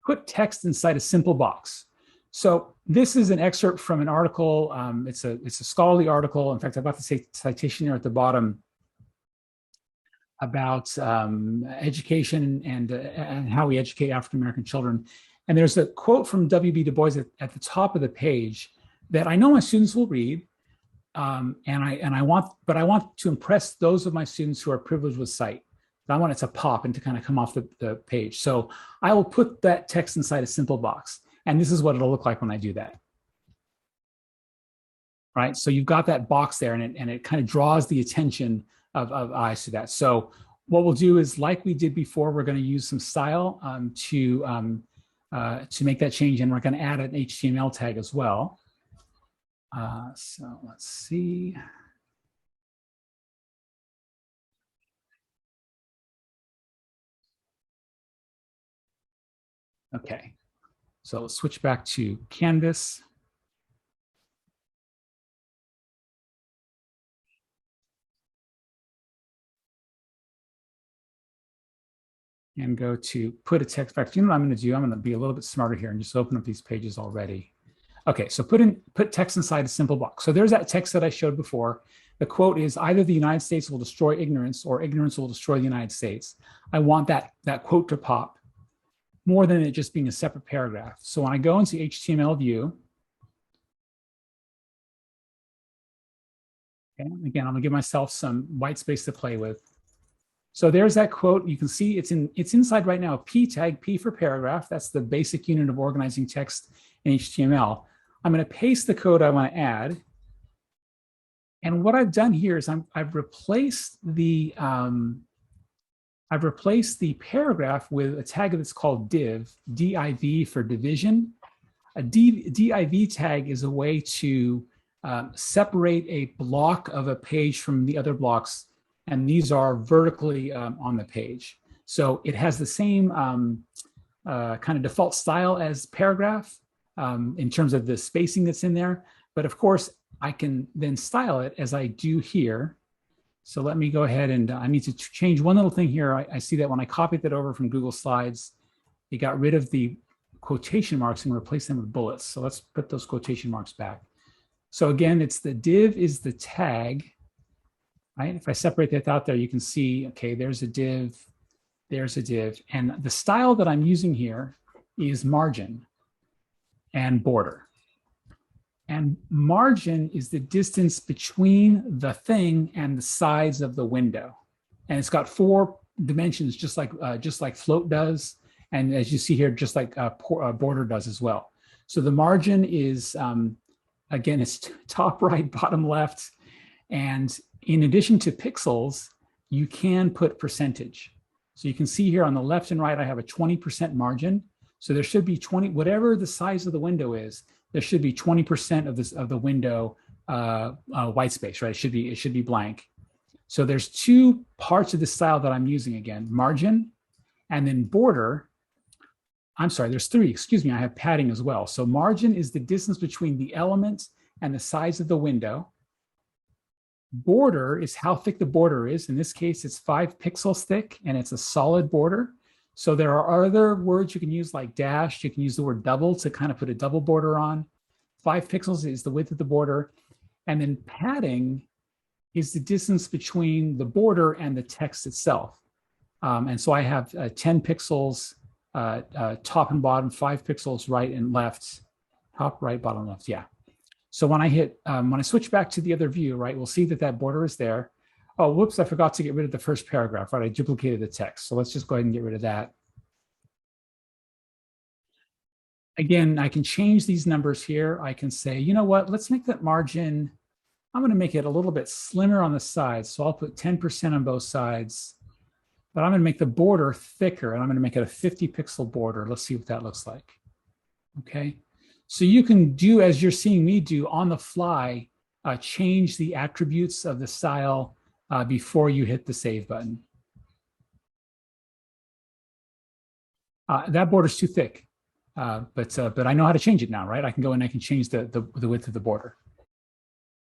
put text inside a simple box. So this is an excerpt from an article. It's a scholarly article. In fact, I've got the citation here at the bottom about education and how we educate African American children. And there's a quote from W.B. Du Bois at the top of the page that I know my students will read, and I want to impress those of my students who are privileged with sight. I want it to pop and to kind of come off the page. So I will put that text inside a simple box, and this is what it'll look like when I do that. Right, so you've got that box there, and it kind of draws the attention of eyes to that. So what we'll do is, like we did before, we're going to use some style to make that change, and we're going to add an HTML tag as well. So let's see. Okay, so let's switch back to Canvas. And go to put a text back. You know what I'm going to do? I'm going to be a little bit smarter here and just open up these pages already. Okay, so put text inside a simple box. So there's that text that I showed before. The quote is, either the United States will destroy ignorance or ignorance will destroy the United States. I want that quote to pop more than it just being a separate paragraph. So when I go into HTML view, okay, again, I'm gonna give myself some white space to play with. So there's that quote. You can see it's inside right now, P tag, P for paragraph. That's the basic unit of organizing text in HTML. I'm going to paste the code I want to add. And what I've done here is I've replaced the paragraph with a tag that's called div, div for division. A div tag is a way to separate a block of a page from the other blocks, and these are vertically on the page. So it has the same kind of default style as paragraph in terms of the spacing that's in there. But of course, I can then style it as I do here. So let me go ahead and I need to change one little thing here. I see that when I copied that over from Google Slides, it got rid of the quotation marks and replaced them with bullets. So let's put those quotation marks back. So again, it's the div is the tag, right? If I separate that out there, you can see, okay, there's a div, and the style that I'm using here is margin and border. And margin is the distance between the thing and the sides of the window. And it's got 4 dimensions, just like float does. And as you see here, just like border does as well. So the margin is, again, it's top right, bottom left. And in addition to pixels, you can put percentage. So you can see here on the left and right, I have a 20% margin. So there should be 20, whatever the size of the window is, there should be 20% of the window white space, right? It should be blank. So there's 2 parts of the style that I'm using again, margin and then border. I'm sorry, there's 3, excuse me, I have padding as well. So margin is the distance between the element and the size of the window. Border is how thick the border is. In this case, it's 5 pixels thick and it's a solid border. So there are other words you can use like dash. You can use the word double to kind of put a double border on. 5 pixels is the width of the border. And then padding is the distance between the border and the text itself. And so I have 10 pixels top and bottom, 5 pixels right and left, top, right, bottom, left, yeah. So when I switch back to the other view, right, we'll see that that border is there. Oh, whoops, I forgot to get rid of the first paragraph, right? I duplicated the text. So let's just go ahead and get rid of that. Again, I can change these numbers here. I can say, you know what, let's make that margin, I'm gonna make it a little bit slimmer on the sides. So I'll put 10% on both sides, but I'm gonna make the border thicker and I'm gonna make it a 50 pixel border. Let's see what that looks like, okay? So you can do, as you're seeing me do on the fly, change the attributes of the style before you hit the save button. That border's too thick, but I know how to change it now, right? I can go and I can change the width of the border.